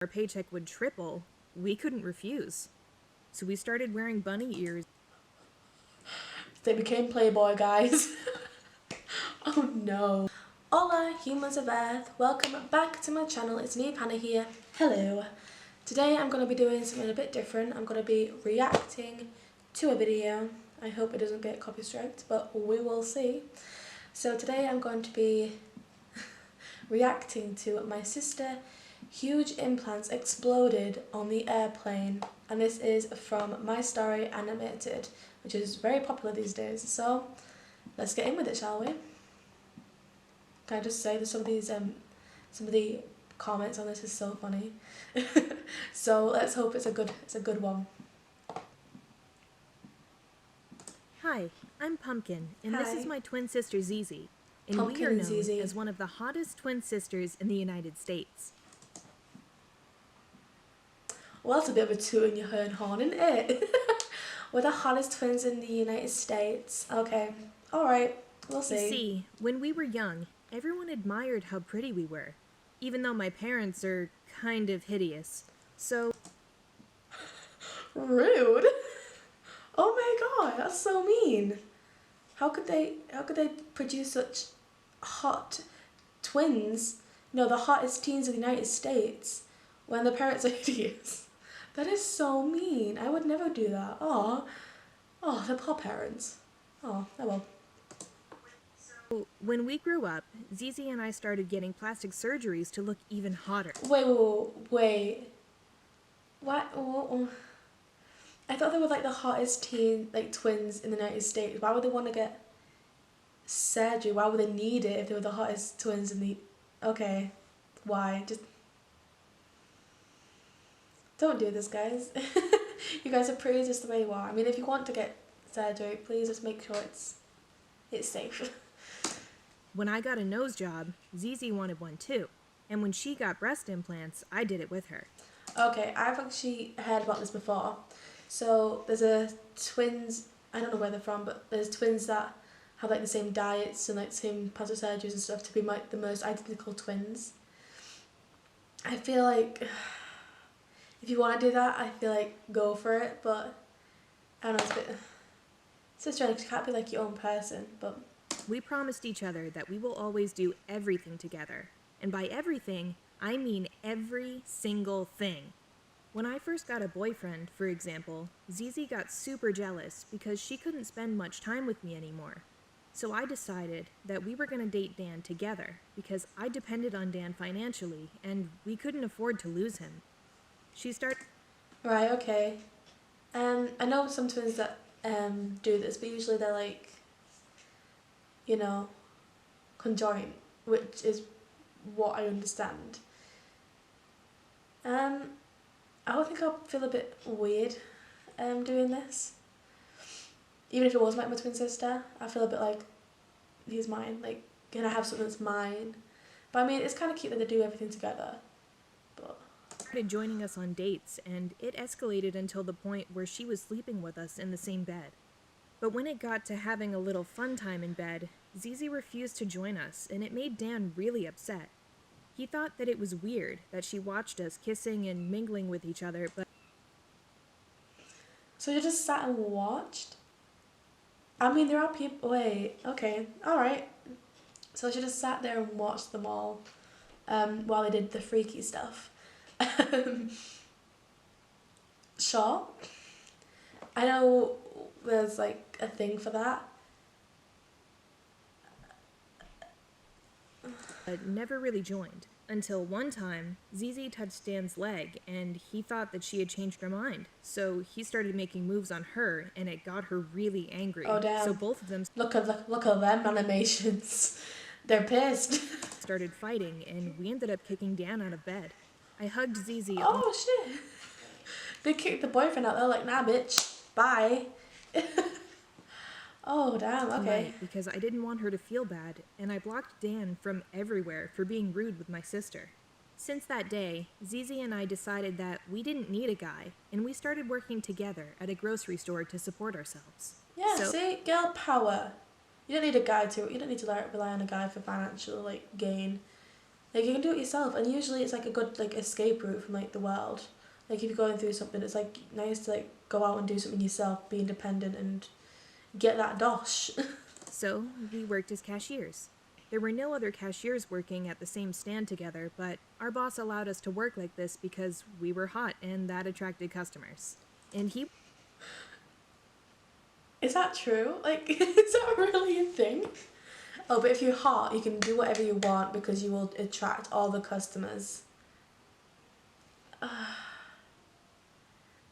our paycheck would triple, we couldn't refuse. So we started wearing bunny ears. They became Playboy, guys. Oh no. Hola, humans of Earth. Welcome back to my channel. It's Niamhannah here. Hello. Today I'm going to be doing something a bit different. I'm going to be reacting to a video. I hope it doesn't get copy striked, but we will see. So today I'm going to be reacting to my sister. Huge implants exploded on the airplane, and this is from My Story Animated, which is very popular these days. So let's get in with it, shall we? Can I just say that some of the comments on this is so funny. So let's hope it's a good one. Hi, I'm Pumpkin, and Hi. this is my twin sister Zizi. And Pumpkin we are and known Zizi. as one of the hottest twin sisters in the United States. Well, that's a bit of a toot in your own horn, isn't it? We're the hottest twins in the United States. Okay, alright, we'll see. You see, when we were young, everyone admired how pretty we were, even though my parents are kind of hideous. So Rude. Oh my god, that's so mean. How could they produce such hot twins? No, the hottest teens in the United States when the parents are idiots. That is so mean. I would never do that. Oh, the poor parents. Oh well. when we grew up, Zizi and I started getting plastic surgeries to look even hotter. Wait. What? Oh. I thought they were like the hottest twins in the United States. Why would they want to get surgery? Why would they need it if they were the hottest twins in the... Okay, why? Just don't do this, guys. You guys are pretty just the way you are. I mean, if you want to get surgery, please just make sure it's safe. When I got a nose job, Zizi wanted one too. And when she got breast implants, I did it with her. Okay, I've actually heard about this before. So there's a twins, I don't know where they're from, but there's twins that have like the same diets and like the same plastic surgeries and stuff to be like the most identical twins. I feel like if you want to do that, I feel like go for it, but I don't know, it's a strange, you can't be like your own person, but... We promised each other that we will always do everything together. And by everything, I mean every single thing. When I first got a boyfriend, for example, Zizi got super jealous because she couldn't spend much time with me anymore. So I decided that we were going to date Dan together because I depended on Dan financially and we couldn't afford to lose him. She started... Right, okay. I know some twins that do this, but usually they're like, you know, conjoined, which is what I understand. I would think I'll feel a bit weird doing this. Even if it was like my twin sister, I feel a bit like, he's mine, like, can I have something that's mine? But I mean, it's kind of cute that they do everything together, but... started joining us on dates, and it escalated until the point where she was sleeping with us in the same bed. But when it got to having a little fun time in bed, Zizi refused to join us, and it made Dan really upset. He thought that it was weird that she watched us kissing and mingling with each other, but... So you just sat and watched? I mean, there are people... Wait, okay, alright. So she just sat there and watched them all while they did the freaky stuff. Sure. I know there's like a thing for that. But never really joined. Until one time, Zizi touched Dan's leg, and he thought that she had changed her mind. So he started making moves on her, and it got her really angry. Oh damn. So both of them Look at them animations. They're pissed. started fighting, and we ended up kicking Dan out of bed. I hugged Zizi. Oh shit. They kicked the boyfriend out. They're like, nah bitch, bye. Oh damn, okay. Because I didn't want her to feel bad, and I blocked Dan from everywhere for being rude with my sister. Since that day, Zizi and I decided that we didn't need a guy, and we started working together at a grocery store to support ourselves. Yeah, see, girl power. You don't need a guy to. You don't need to rely on a guy for financial gain. Like, you can do it yourself, and usually it's like a good like escape route from like the world. Like, if you're going through something, it's like nice to like go out and do something yourself, be independent, and get that dosh. So we worked as cashiers. There were no other cashiers working at the same stand together, but our boss allowed us to work like this because we were hot and that attracted customers. And he Is that true? Like, is that really a thing? Oh, but if you're hot, you can do whatever you want because you will attract all the customers.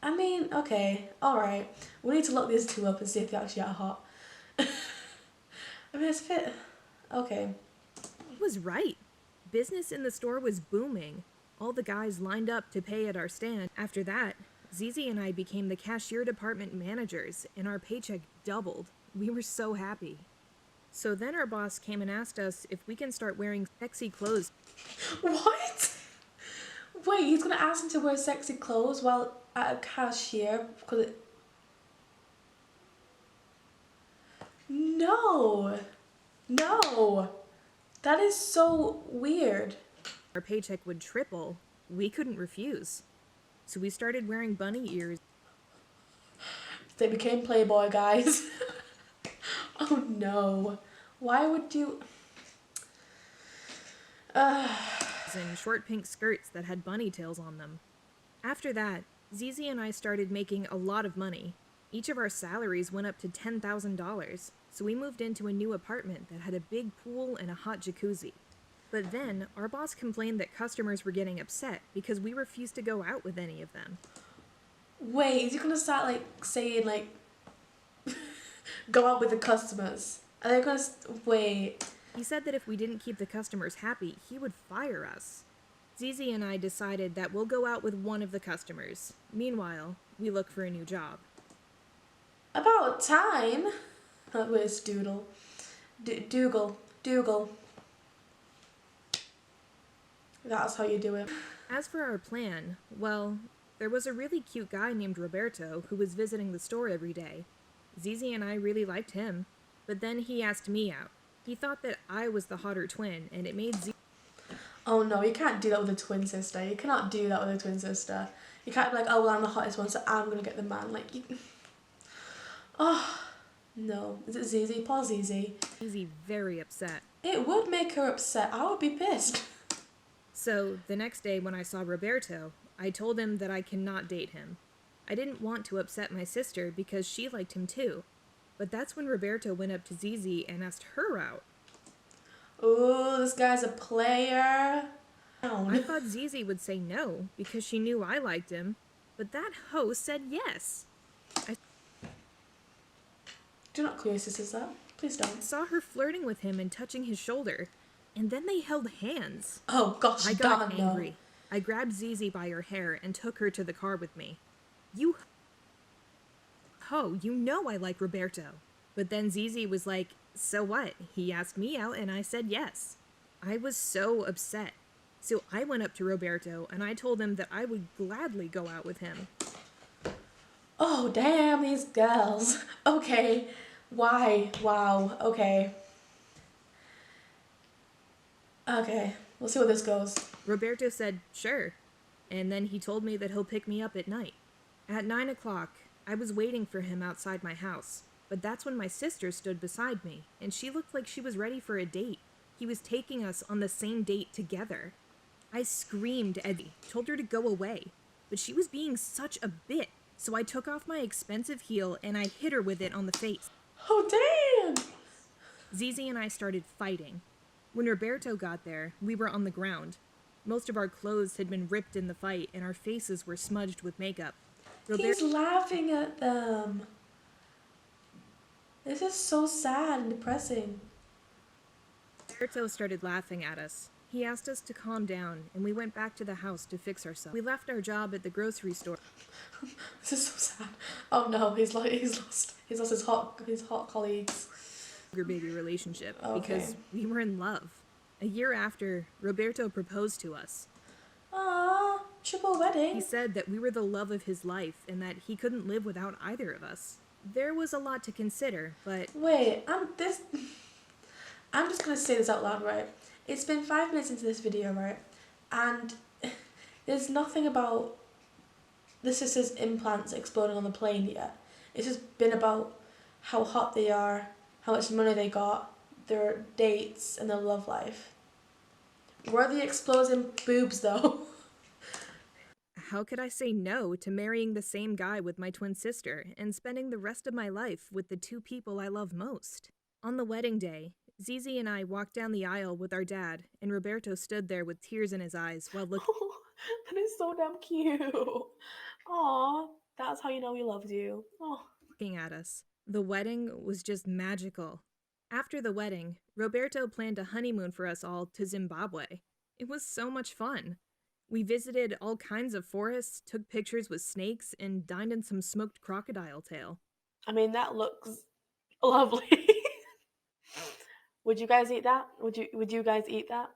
I mean, okay, alright. We need to look these two up and see if they actually are hot. I mean, it's a bit... Okay. was right. Business in the store was booming. All the guys lined up to pay at our stand. After that, Zizi and I became the cashier department managers, and our paycheck doubled. We were so happy. So then our boss came and asked us if we can start wearing sexy clothes. What? Wait, he's gonna ask him to wear sexy clothes while at a cashier? Because it... No! No! That is so weird. Our paycheck would triple. We couldn't refuse. So we started wearing bunny ears They became Playboy guys. Oh no. Why would you... and short pink skirts that had bunny tails on them. After that, Zizi and I started making a lot of money. Each of our salaries went up to $10,000, so we moved into a new apartment that had a big pool and a hot jacuzzi. But then, our boss complained that customers were getting upset because we refused to go out with any of them. Wait, is he gonna start like saying like go out with the customers? Are they gonna wait? He said that if we didn't keep the customers happy, he would fire us. Zizi and I decided that we'll go out with one of the customers. Meanwhile, we look for a new job. About time. Where's Doodle? Dougal. That's how you do it. As for our plan, well, there was a really cute guy named Roberto who was visiting the store every day. Zizi and I really liked him, but then he asked me out. He thought that I was the hotter twin, and it made Zizi... Oh no, you can't do that with a twin sister. You cannot do that with a twin sister. You can't be like, oh well, I'm the hottest one, so I'm gonna get the man. Like, you... Oh, no. Is it Zizi? Poor Zizi. Zizi very upset. It would make her upset. I would be pissed. So, the next day when I saw Roberto, I told him that I cannot date him. I didn't want to upset my sister because she liked him too. But that's when Roberto went up to Zizi and asked her out. Ooh, this guy's a player. I thought Zizi would say no because she knew I liked him, but that hoe said yes. Do not call your sisters that. Please don't. I saw her flirting with him and touching his shoulder, and then they held hands. Oh gosh, I got damn, angry. no. I grabbed Zizi by her hair and took her to the car with me. You ho, you know I like Roberto. But then Zizi was like, so what? He asked me out and I said yes. I was so upset. So I went up to Roberto and I told him that I would gladly go out with him. Oh damn, these girls. Okay. Why? Wow. Okay. Okay. We'll see where this goes. Roberto said, sure. And then he told me that he'll pick me up at night. At 9 o'clock, I was waiting for him outside my house. But that's when my sister stood beside me, and she looked like she was ready for a date. He was taking us on the same date together. I screamed at her, told her to go away, but she was being such a bitch, so I took off my expensive heel and I hit her with it on the face. Oh damn! Zizi and I started fighting. When Roberto got there, we were on the ground. Most of our clothes had been ripped in the fight, and our faces were smudged with makeup. He's laughing at them. This is so sad and depressing. Roberto started laughing at us. He asked us to calm down, and we went back to the house to fix ourselves. We left our job at the grocery store. This is so sad. Oh no, he's lost his hot colleagues. Baby relationship Okay. because we were in love. A year after, Roberto proposed to us. Aww, triple wedding. He said that we were the love of his life and that he couldn't live without either of us. There was a lot to consider, but Wait, I'm just gonna say this out loud, right? It's been 5 minutes into this video, right? And there's nothing about the sisters' implants exploding on the plane yet. It's just been about how hot they are, how much money they got, their dates, and their love life. Where are the exploding boobs, though? How could I say no to marrying the same guy with my twin sister and spending the rest of my life with the two people I love most? On the wedding day, Zizi and I walked down the aisle with our dad, and Roberto stood there with tears in his eyes while That is so damn cute. Aw, that's how you know he loves you. Oh. looking at us. The wedding was just magical. After the wedding, Roberto planned a honeymoon for us all to Zimbabwe. It was so much fun. We visited all kinds of forests, took pictures with snakes, and dined in some smoked crocodile tail. I mean, that looks lovely. Would you guys eat that? Would you guys eat that?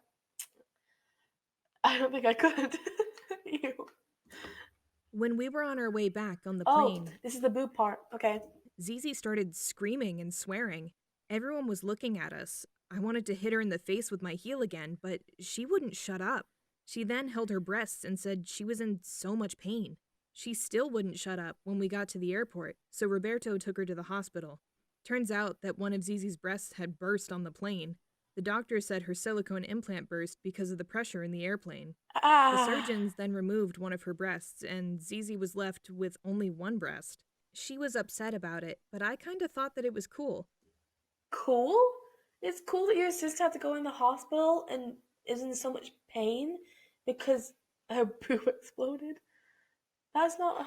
I don't think I could. Ew. When we were on our way back on the Oh, plane, this is the boob part. Okay. Zizi started screaming and swearing. Everyone was looking at us. I wanted to hit her in the face with my heel again, but she wouldn't shut up. She then held her breasts and said she was in so much pain. She still wouldn't shut up when we got to the airport, so Roberto took her to the hospital. Turns out that one of Zizi's breasts had burst on the plane. The doctor said her silicone implant burst because of the pressure in the airplane. The Ah. surgeons then removed one of her breasts, and Zizi was left with only one breast. She was upset about it, but I kinda thought that it was cool. Cool? It's cool that your sister had to go in the hospital and is in so much pain because her boob exploded. That's not.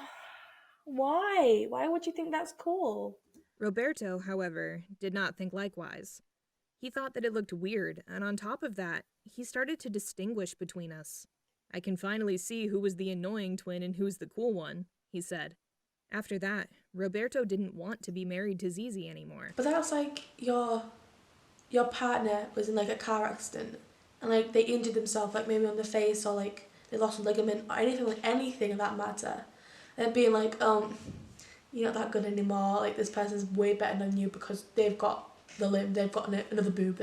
Why? Why would you think that's cool? Roberto, however, did not think likewise. He thought that it looked weird, and on top of that, he started to distinguish between us. I can finally see who was the annoying twin and who's the cool one, he said. After that, Roberto didn't want to be married to Zizi anymore. But that's like your partner was in like a car accident and like they injured themselves, like maybe on the face or like they lost a ligament or anything of that matter. And being like, you're not that good anymore, like this person's way better than you because they've got the limb, they've got another boob,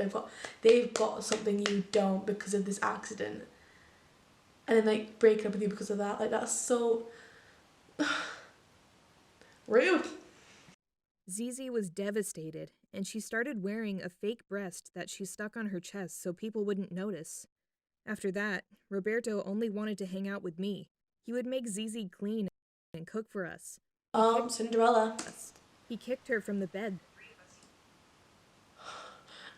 they've got something you don't because of this accident. And then like breaking up with you because of that, like that's so rude. Zizi was devastated, and she started wearing a fake breast that she stuck on her chest so people wouldn't notice. After that, Roberto only wanted to hang out with me. He would make Zizi clean and cook for us. Cinderella. He kicked her from the bed.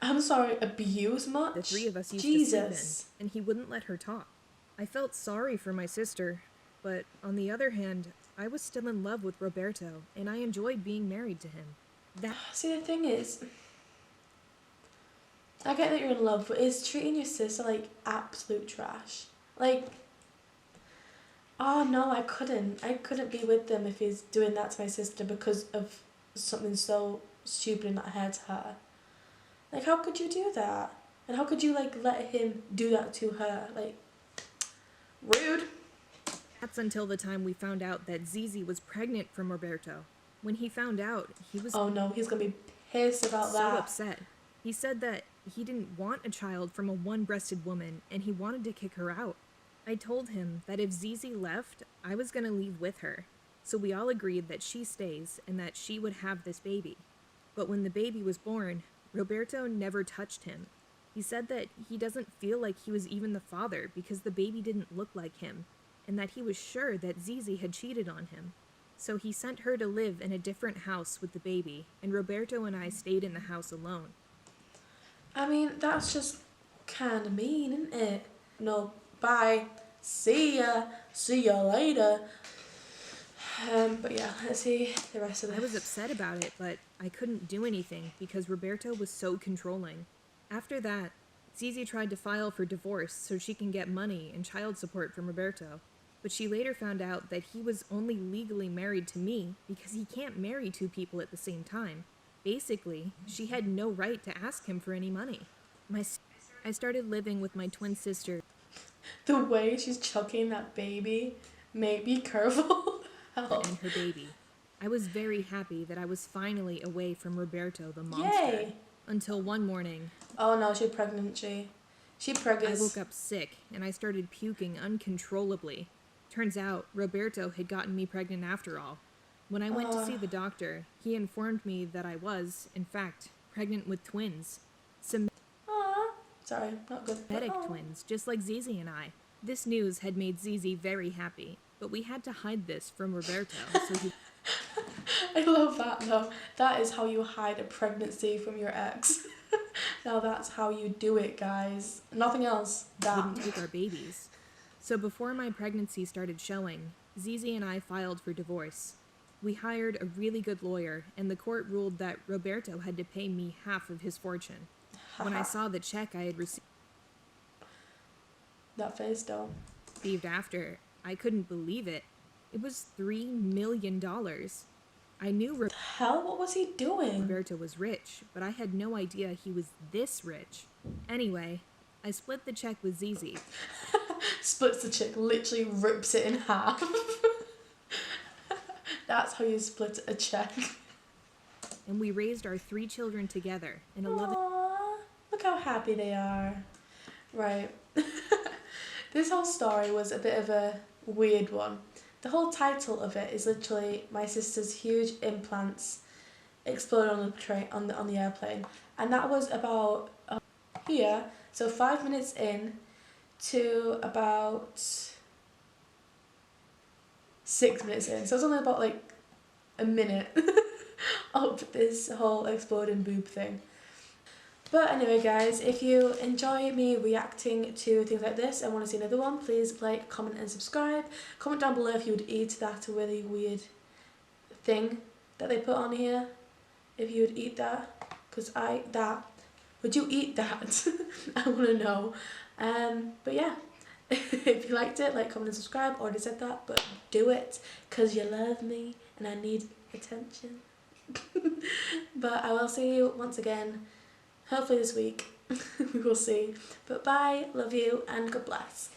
I'm sorry, abuse much? The three of us used Jesus. to sleep in, and he wouldn't let her talk. I felt sorry for my sister, but on the other hand, I was still in love with Roberto, and I enjoyed being married to him. See, the thing is, I get that you're in love, but is treating your sister like absolute trash? Like, oh no, I couldn't be with them if he's doing that to my sister because of something so stupid and not hurt her. Like, how could you do that? And how could you like let him do that to her? Like, rude. That's until the time we found out that Zizi was pregnant from Roberto. When he found out, he was Oh no, he's gonna be pissed about so that. upset. He said that he didn't want a child from a one-breasted woman, and he wanted to kick her out. I told him that if Zizi left, I was gonna leave with her. So we all agreed that she stays and that she would have this baby. But when the baby was born, Roberto never touched him. He said that he doesn't feel like he was even the father because the baby didn't look like him, and that he was sure that Zizi had cheated on him. So he sent her to live in a different house with the baby, and Roberto and I stayed in the house alone. I mean, that's just kind of mean, isn't it? No, bye. See ya. See ya later. But yeah, let's see the rest of this. I was upset about it, but I couldn't do anything because Roberto was so controlling. After that, Zizi tried to file for divorce so she can get money and child support from Roberto. But she later found out that he was only legally married to me because he can't marry two people at the same time. Basically, she had no right to ask him for any money. I started living with my twin sister. The way she's chucking that baby made me careful. And her baby. I was very happy that I was finally away from Roberto the monster. Yay! Until one morning. Oh no, she's pregnant, She I preggers. woke up sick and I started puking uncontrollably. Turns out Roberto had gotten me pregnant after all. When I went to see the doctor, he informed me that I was, in fact, pregnant with twins. Sorry, not good. But, Semitic twins, just like Zizi and I. This news had made Zizi very happy, but we had to hide this from Roberto, so he I love that though. That is how you hide a pregnancy from your ex. Now that's how you do it, guys. Nothing else. That. wouldn't take our babies. So before my pregnancy started showing, Zizi and I filed for divorce. We hired a really good lawyer, and the court ruled that Roberto had to pay me half of his fortune. When I saw the check I had That face though. received after, I couldn't believe it. It was $3 million. I knew Hell, what was he doing? Roberto was rich, but I had no idea he was this rich. Anyway, I split the check with Zizi. Splits the chick, literally rips it in half. That's how you split a check. And we raised our 3 children together in a loving... Aww, look how happy they are. Right. This whole story was a bit of a weird one. The whole title of it is literally my sister's huge implants exploded on the train on the airplane, and that was about here. So 5 minutes in to about 6 minutes in. So it's only about like a minute of this whole exploding boob thing. But anyway guys, if you enjoy me reacting to things like this and want to see another one, please like, comment and subscribe. Comment down below if you would eat that really weird thing that they put on here. If you would eat that. Because would you eat that? I want to know. But yeah, if you liked it, like, comment and subscribe. Already said that, but do it. Because you love me and I need attention. But I will see you once again. Hopefully this week. We will see. But bye, love you, and God bless.